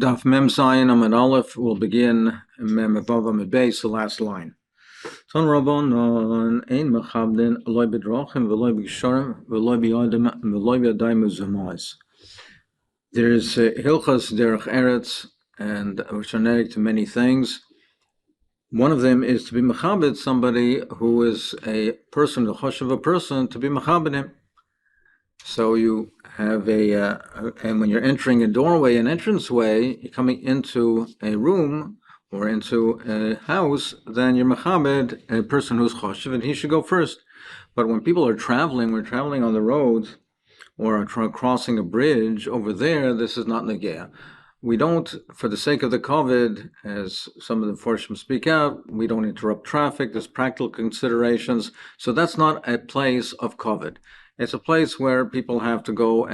Daf Mem Zayin Amud Aleph will begin Mem Vav Amud Beis, the last line. Son Rabbanon ein mechabdin loy b'drachim v'loy b'gisharim v'loy b'yadam v'loy b'yadayim u'zumais. There's Hilchas Derech Eretz, and which are generic to many things. One of them is to be mechabed somebody who is a person, the chosh of a person, to be mechabed him. So you have and when you're entering a doorway, an entranceway, you're coming into a room or into a house, then you're mechabed a person who's choshev, and he should go first. But when people are traveling, we're traveling on the road or are crossing a bridge over there, this is not negea. We don't, for the sake of the COVID, as some of the Forshim speak out, we don't interrupt traffic, there's practical considerations, so that's not a place of COVID. It's a place where people have to go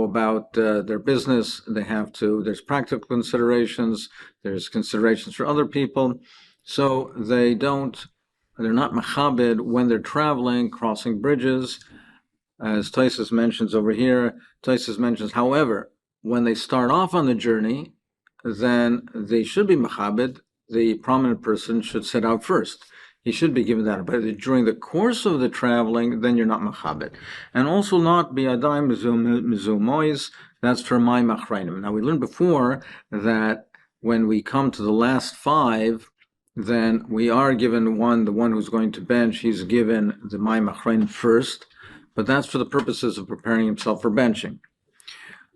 about their business. There's practical considerations, there's considerations for other people. So they're not mechabed when they're traveling, crossing bridges. As Tosfos mentions over here, however, when they start off on the journey, then they should be mechabed. The prominent person should set out first. He should be given that. But during the course of the traveling, then you're not mechabed. And also not biyadayim mizumois, that's for my machrainim. Now we learned before that when we come to the last five, then we are given the one who's going to bench, he's given the my machrainim first, but that's for the purposes of preparing himself for benching.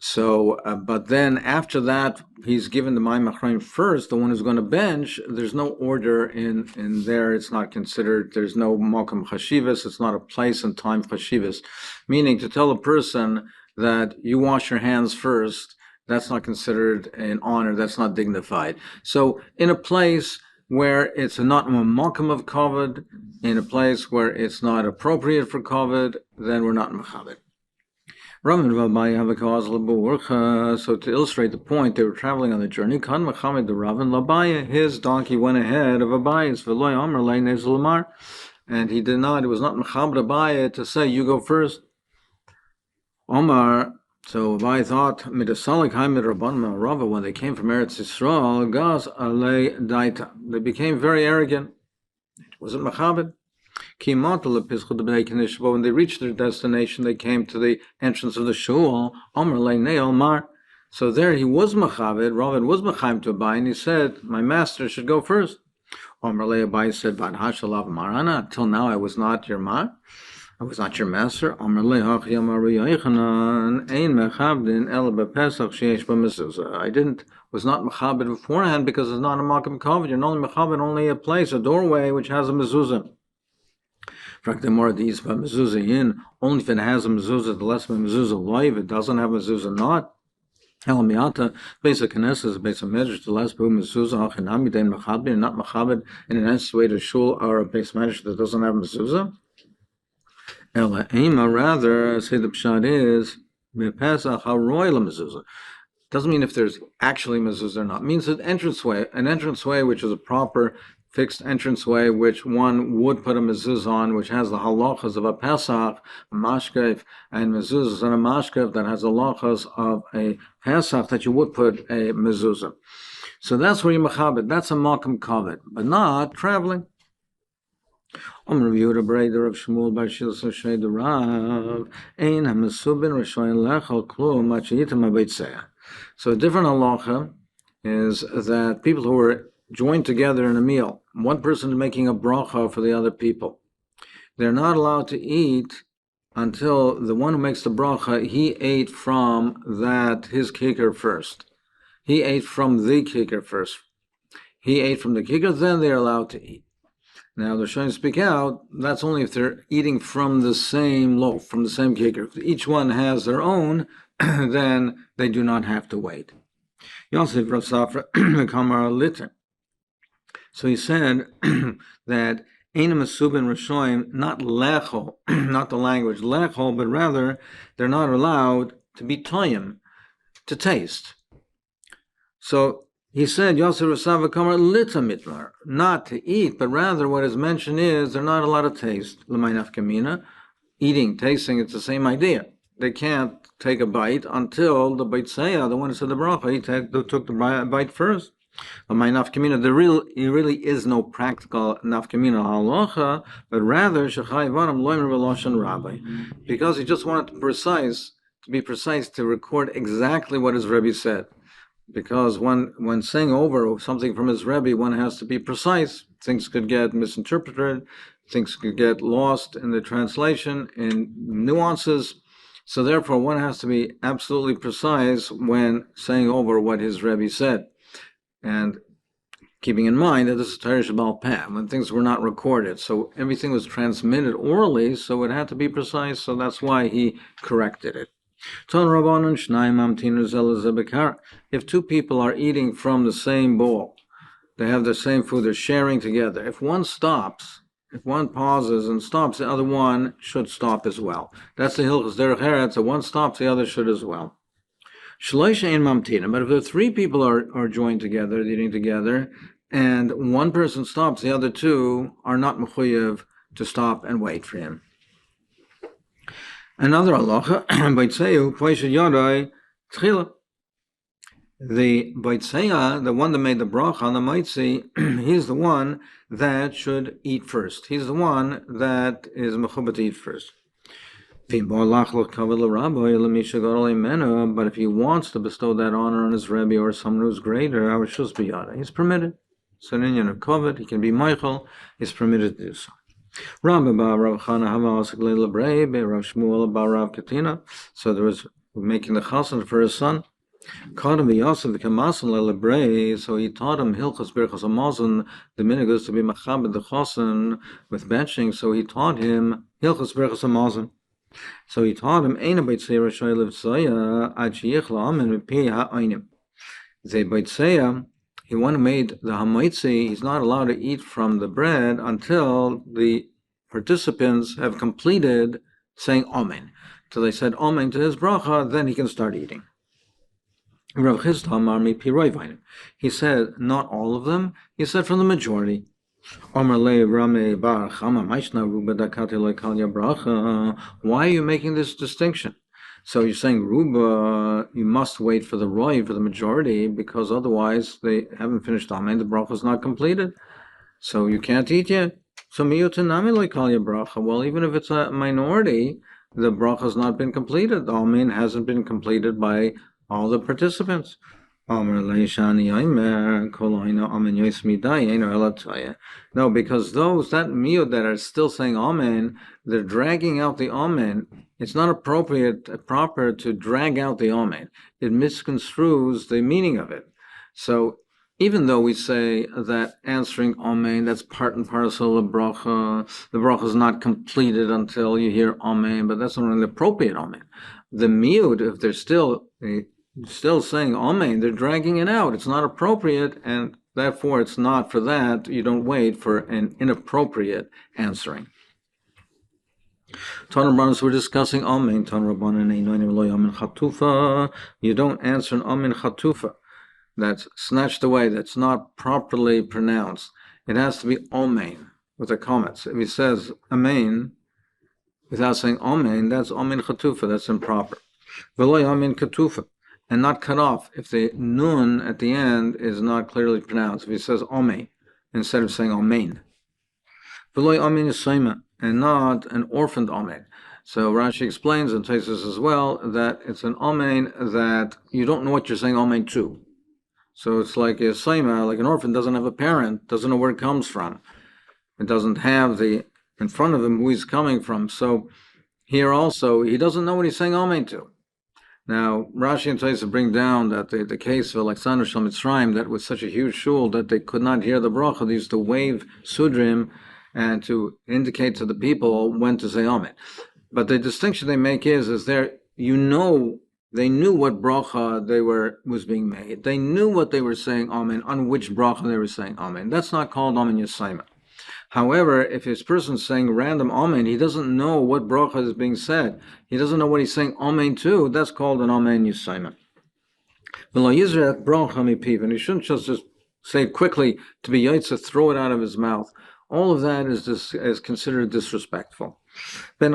So, but then after that, he's given the Mayim Achrayim first, the one who's going to bench. There's no order in there. It's not considered, there's no Malkam Chashivas. It's not a place and time Chashivas. Meaning to tell a person that you wash your hands first, that's not considered an honor. That's not dignified. So in a place where it's not a Malkam of Kavod, in a place where it's not appropriate for Kavod, then we're not Mechabed. So to illustrate the point, they were traveling on the journey. His donkey went ahead of Abaye's, and he did not. It was not Mechabed Abaye to say, you go first. Omar, so Abaye thought, when they came from Eretz Yisrael, they became very arrogant. It wasn't Mechabed. But when they reached their destination, they came to the entrance of the shul. So there he was mechabed. Ravid was mechaim to Abaye, and he said, "My master should go first." Abaye said, "Until now, I was not your mar. I was not your master." I was not mechabed beforehand because it's not a makam kavod. You're only mechabed a place, a doorway which has a mezuzah. Only if it has a mezuzah, the less of a mezuzah loy. If it doesn't have a mezuzah, not. Elamiata, basic knesses is basic measures, the less of mezuzah, achinami, then mechabed, not mechabed in an way to shul or a base measure that doesn't have mezuzah. Elaima, rather, say the pshat is, bepesach haroy la mezuzah. Doesn't mean if there's actually mezuzah or not. It means an entranceway which is a proper fixed entranceway, which one would put a mezuzah on, which has the halachas of a Pesach, a mashkev, and mezuzahs and a mashkev that has the halachas of a Pesach that you would put a mezuzah. So that's where you mechabed. That's a makam kavod, but not traveling. So a different halacha is that people who are joined together in a meal, one person is making a bracha for the other people, they're not allowed to eat until the one who makes the bracha, he ate from his kicker first. He ate from the kicker first. He ate from the kicker, then they're allowed to eat. Now the Rishonim speak out, that's only if they're eating from the same loaf, from the same kicker. If each one has their own, then they do not have to wait. Yosef Rav Safra Kamar Litter. So he said that Einam Asubin Rishoim, not lecho, not the language lecho, but rather they're not allowed to be toyim, to taste. So he said, Yosef Rasava Kamar Lita Mitmar, not to eat, but rather what is mentioned is they're not allowed to taste. L'maynaf Kamina, eating, tasting, it's the same idea. They can't take a bite until the Baitzea, the one who said the bracha, he took the bite first. My nafkamina, there really is no practical nafkamina halacha, but rather shechayvanam loimer v'loshan rabbi, because he just wanted to be precise, to record exactly what his Rebbe said. Because when saying over something from his Rebbe, one has to be precise. Things could get misinterpreted, things could get lost in the translation, in nuances. So therefore, one has to be absolutely precise when saying over what his Rebbe said. And keeping in mind that this is Torah Shabbal Peh, when things were not recorded. So everything was transmitted orally, so it had to be precise, so that's why he corrected it. If two people are eating from the same bowl, they have the same food, they're sharing together. If one pauses and stops, the other one should stop as well. That's the Hilchos Derech Eretz, so one stops, the other should as well. But if the three people are joined together, eating together, and one person stops, the other two are not mechuyev to stop and wait for him. Another halacha, the Baitseya, the one that made the bracha on the Maitzi, he's the one that should eat first. He's the one that is mechubah to eat first. But if he wants to bestow that honor on his Rebbe or someone who's greater, he's permitted. It's an Inyan of Kovet, he can be Michael, he's permitted to do so. So there was making the chassan for his son. So he taught him Hilchos Birchos Hamazon, the minhag is to be machabed the chassan with benching, so he taught him Hilchos Birchos Hamazon. So he taught him Eina Baitzei Rashay Levtzaya Ad Sheyichla Amen Mipi Ha'aynim. The Baitzei, he one who made the Hamaitzi, he's not allowed to eat from the bread until the participants have completed saying Amen. Till they said Amen to his bracha, then he can start eating. Rav Chisda Amar Mipi Roivaynim. He said not all of them, he said from the majority. Why are you making this distinction? So you're saying Ruba, you must wait for the Roy, for the majority, because otherwise they haven't finished Amen, the bracha is not completed. So you can't eat yet. So miyutanami loikalya bracha. Well, even if it's a minority, the bracha has not been completed. The Amen hasn't been completed by all the participants. No, because that miyud that are still saying Amen, they're dragging out the Amen. It's not proper to drag out the Amen. It misconstrues the meaning of it. So even though we say that answering Amen, that's part and parcel of bracha, the bracha is not completed until you hear Amen, but that's not an appropriate Amen. The miyud, if they're still saying Amen, they're dragging it out. It's not appropriate, and therefore it's not for that. You don't wait for an inappropriate answering. Tanur we're discussing Amen. You don't answer an Amen chatufa. That's snatched away. That's not properly pronounced. It has to be Amen with a comment. If he says Amen without saying Amen, that's Amen chatufa. That's improper. V'lo Amen katufa. And not cut off if the nun at the end is not clearly pronounced. If he says Amen instead of saying Amen. V'lo Amen Yisayma, and not an orphaned Amen. So Rashi explains, and Taisus as well, that it's an Amen that you don't know what you're saying Amen to. So it's like a Yisayma, like an orphan doesn't have a parent, doesn't know where it comes from. It doesn't have in front of him who he's coming from. So here also, he doesn't know what he's saying Amen to. Now, Rashi and Taisa bring down that the case of Alexander Shel Mitzrayim, that was such a huge shul that they could not hear the bracha. They used to wave sudrim and to indicate to the people when to say Amen. But the distinction they make is they knew what bracha was being made. They knew what they were saying Amen, on which bracha they were saying Amen. That's not called Amen Yisayma. However, if this person's saying random Amen, he doesn't know what bracha is being said. He doesn't know what he's saying Amen to. That's called an Amen Yisayma. And he shouldn't just say it quickly to be yaitza, throw it out of his mouth. All of that is considered disrespectful. If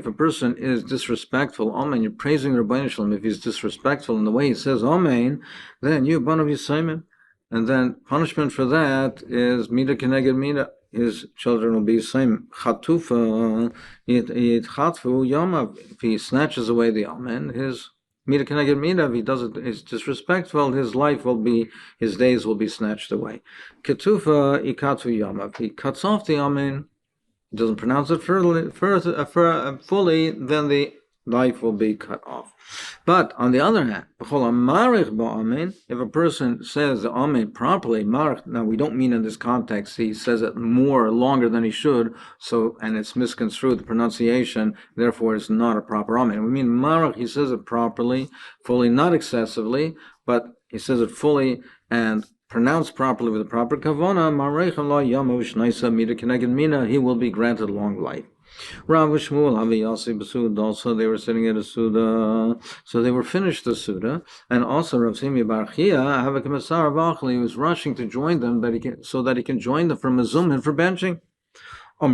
a person is disrespectful, Amen, you're praising Rabbeinu Shalom. If he's disrespectful in the way he says Amen, then you Banav Yisayim. And then punishment for that is Mida Keneged Mida. His children will be the same. Chatufa, Yitchatfu, Yomav. If he snatches away the Amen, his Mida Keneged Mida, if he does it, is disrespectful, his days will be snatched away. Ketufa, Ikatfu Yomav. If he cuts off the Amen, doesn't pronounce it fully, then the life will be cut off. But on the other hand, if a person says the Amen properly, now we don't mean in this context, he says it longer than he should, and it's misconstrued, the pronunciation, therefore it's not a proper Amen. We mean Marach, he says it properly, fully, not excessively, but he says it fully and pronounced properly with the proper kavana, he will be granted long life. Rav Shmuel, also they were sitting at a Suda, so they were finished the Suda, and also Rav Simi Bar Chia, he was rushing to join them, so that he can join them for Mezum and for benching. Why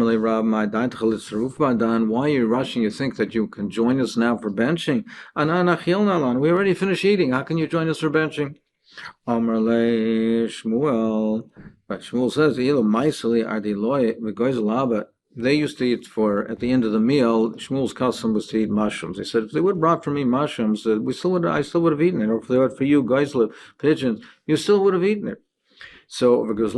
are you rushing? You think that you can join us now for benching? We already finished eating. How can you join us for benching? Shmuel. But Shmuel says, they used to eat at the end of the meal, Shmuel's custom was to eat mushrooms. He said, if they would have brought for me mushrooms, I still would have eaten it. Or if they would for you, geisel, pigeons, you still would have eaten it. So we would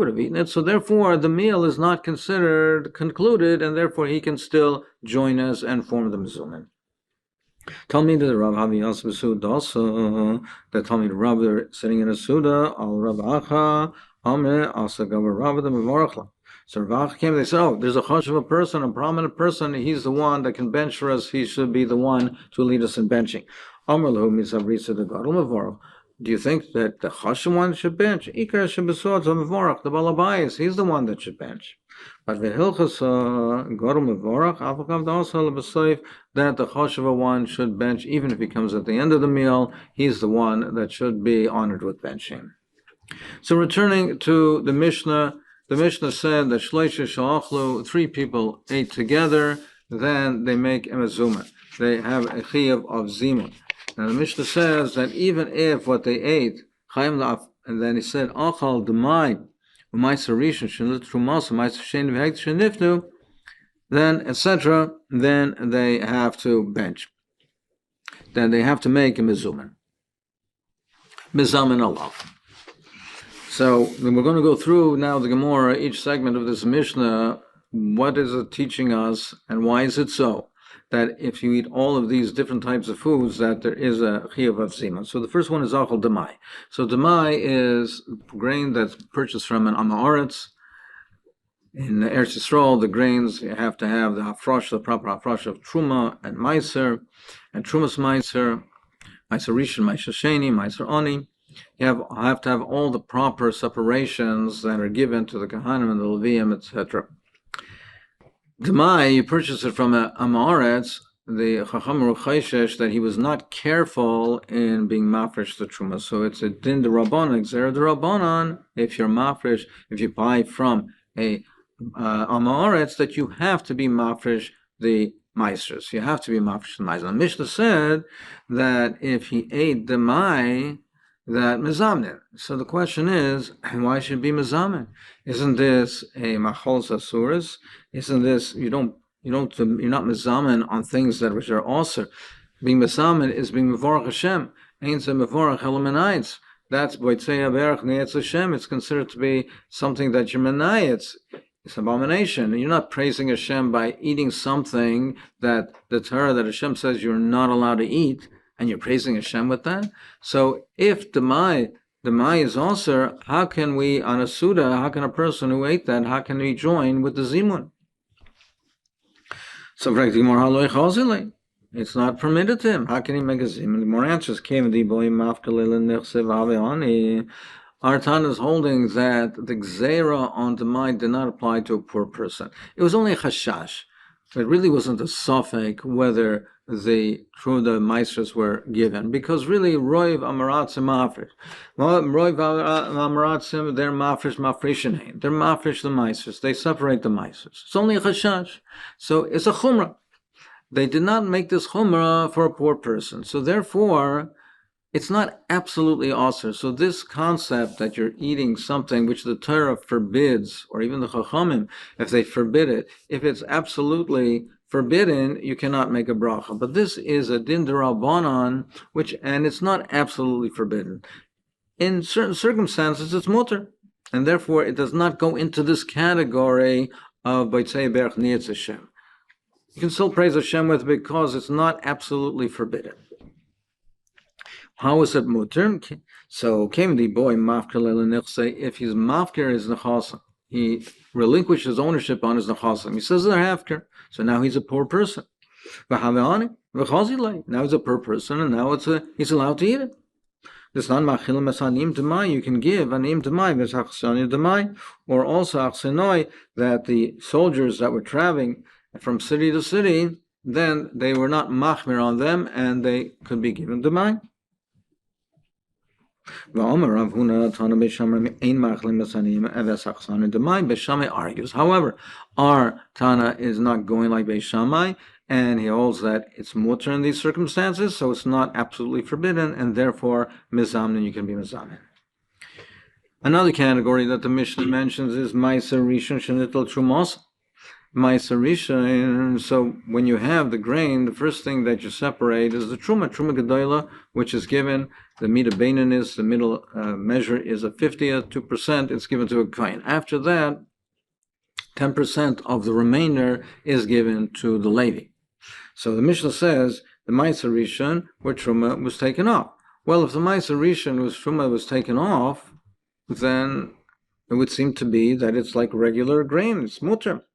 have eaten it. So therefore, the meal is not considered concluded, and therefore he can still join us and form the Mezumim. Tell me the Rav Havi also also that told me the Rav they're sitting in a Suda al Rav Acha Amre also Gavar Rav the Mevorachla. So Rav Acha came, they said, oh, there's a chosh of a person, a prominent person, he's the one that can bench for us, he should be the one to lead us in benching. Amr Lahu Misavrisa the Gadol Mevorach. Do you think that the chosh one should bench? Ikar Shebesod Mevorach, the Balabayas, he's the one that should bench. But v'hilchas Gadol Mevorach Avakav also Lebesayif, that the Chosheva one should bench even if he comes at the end of the meal. He's the one that should be honored with benching. So returning to the Mishnah said that Shleisha Sha'achlu, 3 people ate together, then they make a mezumah. They have a chiyuv of zimun. Now the Mishnah says that even if what they ate, and then he said, Achal Demai, U'maisa Rishon, Shenut Trumas, U'maisa Shein V'hekt Shenifnu, then, etc., then they have to bench. Then they have to make a mezuman. Mezamin Allah. So we're going to go through now the Gemara, each segment of this Mishnah. What is it teaching us, and why is it so that if you eat all of these different types of foods, that there is a chiyuv of zimun? So the first one is achal demai. So demai is grain that's purchased from an amaretz. In Eretz Yisrael, the grains, you have to have the hafrosh, the proper hafrosh of truma and meiser, and trumas meiser rishon, meiser sheni, meiser oni. You have to have all the proper separations that are given to the Kohanim and the Leviim, etc. Demai, you purchase it from a Amaretz, the Chacham Ruchayshesh, that he was not careful in being mafresh the truma. So it's a din d'Rabbanan, exer d'Rabbanan, if you're mafresh, if you buy from a Amaretz, that you have to be mafresh the meisters. You have to be mafresh the meisters. The Mishnah said that if he ate the mai, that mezamnin. So the question is, why should it be mezamin? Isn't this a machol sasuras? Isn't this you're not mezamin on things that which are also being mezamin is being mevorach Hashem. Ain't a mevorach helamanayitz. That's boitzei averach ne'etz Hashem. It's considered to be something that you're menayitz. It's abomination. You're not praising Hashem by eating something that the Torah that Hashem says you're not allowed to eat, and you're praising Hashem with that. So if the mai is also, how can we on a Suda, how can a person who ate that, how can he join with the zimun? So it's not permitted to him. How can he make a zimun? The more answers came. Our Tana is holding that the gzeira on the mind did not apply to a poor person. It was only a chashash. It really wasn't a suffix whether the Meisers were given, because really Roiv Amaratzim Mafresh. Roiv Amaratzim, they're Mafresh Mafreshin. They're Mafresh the Meisers. They separate the Meisers. It's only a Chashash. So it's a Chumrah. They did not make this Chumrah for a poor person. So therefore, it's not absolutely asur. So this concept that you're eating something which the Torah forbids, or even the Chachamim, if they forbid it, if it's absolutely forbidden, you cannot make a bracha. But this is a din d'Rabbanan, and it's not absolutely forbidden. In certain circumstances, it's mutter, and therefore it does not go into this category of Baitzei Berach Niyetz Hashem. You can still praise Hashem with, because it's not absolutely forbidden. How is it mutter? So came the boy mafker, if he's mafker is nechasa, he relinquishes ownership on his nechasa. He says they're hafker, so now he's a poor person. Now he's a poor person, and now he's allowed to eat it. This non machilim asanim demai, you can give anim demai v'achsani demai, or also achsenoi, that the soldiers that were traveling from city to city, then they were not machmir on them, and they could be given demai. Beishamai argues. However, our Tana is not going like Beishamai, and he holds that it's mutter in these circumstances, so it's not absolutely forbidden, and therefore mizamin, you can be mizamin. Another category that the Mishnah mentions is Ma'aser Rishon Shenitel Trumos. Ma'aser Rishon, so when you have the grain, the first thing that you separate is the Truma Gedola, which is given. The Mida Beinanis, the middle measure is a 50th, 2%, it's given to a kohen. After that, 10% of the remainder is given to the Levi. So the Mishnah says the Ma'aser Rishon, where Truma was taken off. Well, if the Ma'aser Rishon Truma was taken off, then it would seem to be that it's like regular grain, it's mutter.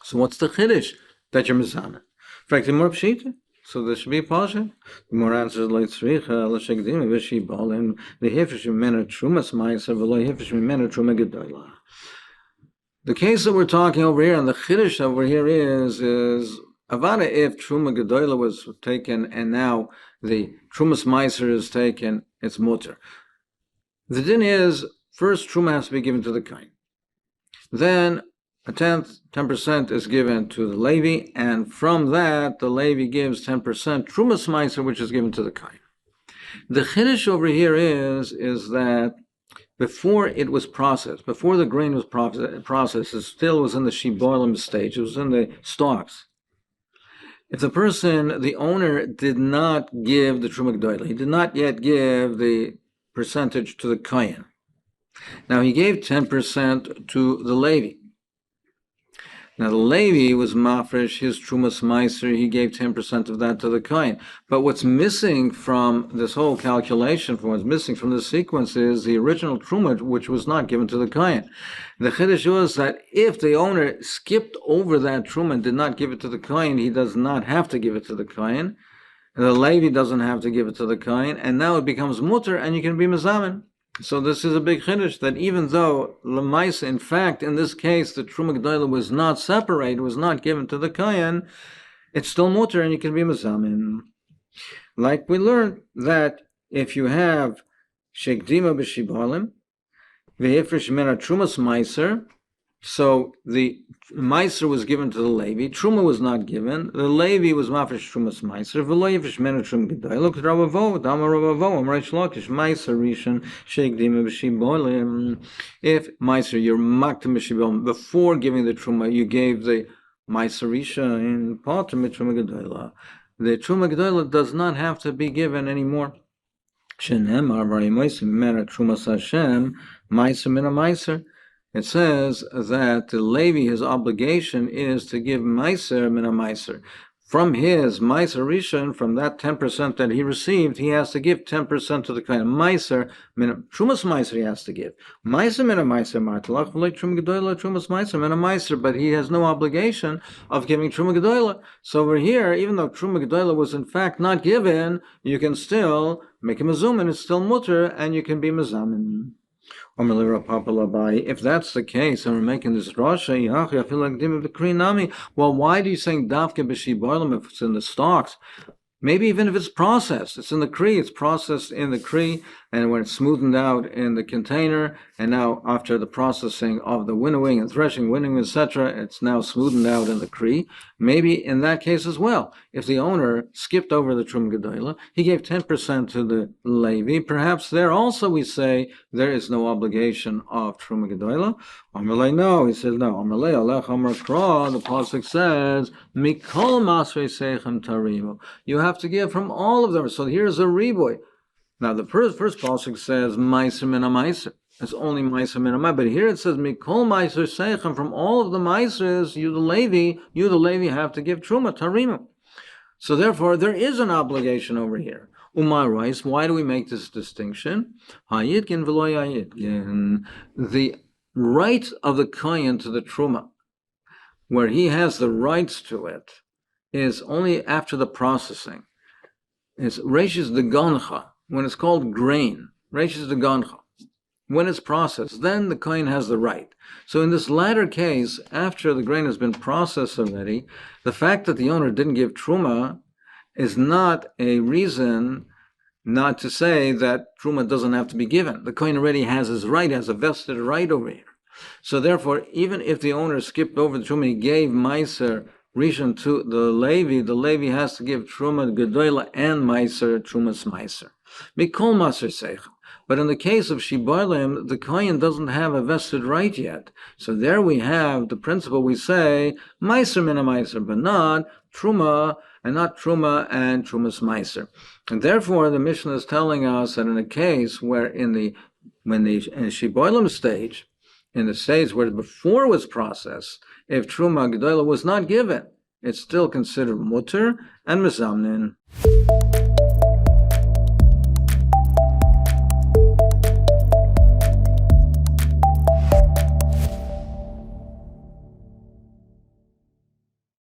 So what's the chiddush that you're mizana? In fact, the more pshita. So there should be a pasha. The more answers like tzricha l'shegdim v'shibal and the hifish mimena trumas ma'aser v'lo hifish mimena truma gedola. The case that we're talking over here, and the chiddush over here is avada if truma gedola was taken and now the trumas ma'aser is taken, it's mutter. The din is first truma has to be given to the kohen. Then a 10% is given to the Levi, and from that, the Levi gives 10% Trumas Meiser, which is given to the Kohen. The Chiddush over here is that before it was processed, before the grain was processed, it still was in the shibolim stage, it was in the stalks. If the person, the owner, did not give the Truma Gdoila, he did not yet give the percentage to the Kohen. Now, he gave 10% to the Levi. Now the Levi was mafresh, his Trumas Meiser, he gave 10% of that to the Kohen. But what's missing from this whole calculation, from what's missing from this sequence, is the original Truma, which was not given to the Kohen. The Chiddush was that if the owner skipped over that Truma and did not give it to the Kohen, he does not have to give it to the Kohen. The Levi doesn't have to give it to the Kohen, and now it becomes mutter, and you can be mezamin. So this is a big chiddush, that even though Lamaisa, in fact, in this case, the Truma Gedola was not separated, was not given to the Kohen, it's still mutter and you can be mezamin. Like we learned that if you have shekdima b'shibalim, v'hifresh mena Trumas Meiser, so the Meiser was given to the Levi, Truma was not given, the Levi was mafresh Trumas Meiser, v'lo yifish mena Truma Gedola. Look at Ravavo, Dama Ravavo, Amreish Lakish, Meiser Rishon, Shekdima b'shibolim. If Meiser, you're maktim b'shibolim, before giving the Truma, you gave the Meiser Rishon in Pater Truma Gedola. The Truma Gedola does not have to be given anymore. Shenemar v'rimoisim mena Trumas Hashem, Meiser mena Meiser. It says that the Levi, his obligation is to give Meiser mina Meiser. From his Meiser Rishon, from that 10% that he received, he has to give 10% to the Kohen. Meiser mina Trumas Meiser he has to give. Meiser mina Meiser Martelach v'lei Truma Gedola Trumas Meiser mina Meiser, but he has no obligation of giving Truma Gedola. So over here, even though Truma Gedola was in fact not given, you can still make a mezumin, it's still mutter, and you can be mezamin. If that's the case, and we're making this Rasha, well, why do you saying Davke B'Shiboilim if it's in the stalks? Maybe even if it's processed, it's in the Kri, it's processed in the Kri, and when it's smoothened out in the container, and now after the processing of the winnowing and threshing, winnowing, etc., it's now smoothened out in the Kri. Maybe in that case as well, if the owner skipped over the Trum Gedola, he gave 10% to the Levi, perhaps there also we say there is no obligation of Trum Gedola. Amalei, no, he says no. Amalei Alech Amar Kra, the Pasuk says, Mikol Masrei Sechem Tarimu. You have to give from all of them. So here's a riboy. Now the first pasuk says meiser min meiser. It's only meiser min meiser. But here it says mikol meiser seichem. From all of the meisers, you the Levi have to give truma tarimu. So therefore, there is an obligation over here. Umar writes, why do we make this distinction? Hayitkin v'lo hayitkin. The right of the kohen to the truma, where he has the rights to it, is only after the processing. It's reishis de gancha, when it's called grain, reishis de gancha. When it's processed, then the kohen has the right. So in this latter case, after the grain has been processed already, the fact that the owner didn't give truma is not a reason not to say that truma doesn't have to be given. The kohen already has his right, has a vested right over here. So therefore, even if the owner skipped over the truma, he gave meiser rishon to the Levi has to give truma gedola and meiser trumas meiser. Mikol maser seichem. But in the case of shibolim, the kohen doesn't have a vested right yet. So there we have the principle. We say meiser mina meiser, but not truma and trumas meiser. And therefore, the Mishnah is telling us that in a case where in the shibolim stage, in the stage where before it was processed, if Truma Gedola was not given, it's still considered mutter and mezamnin.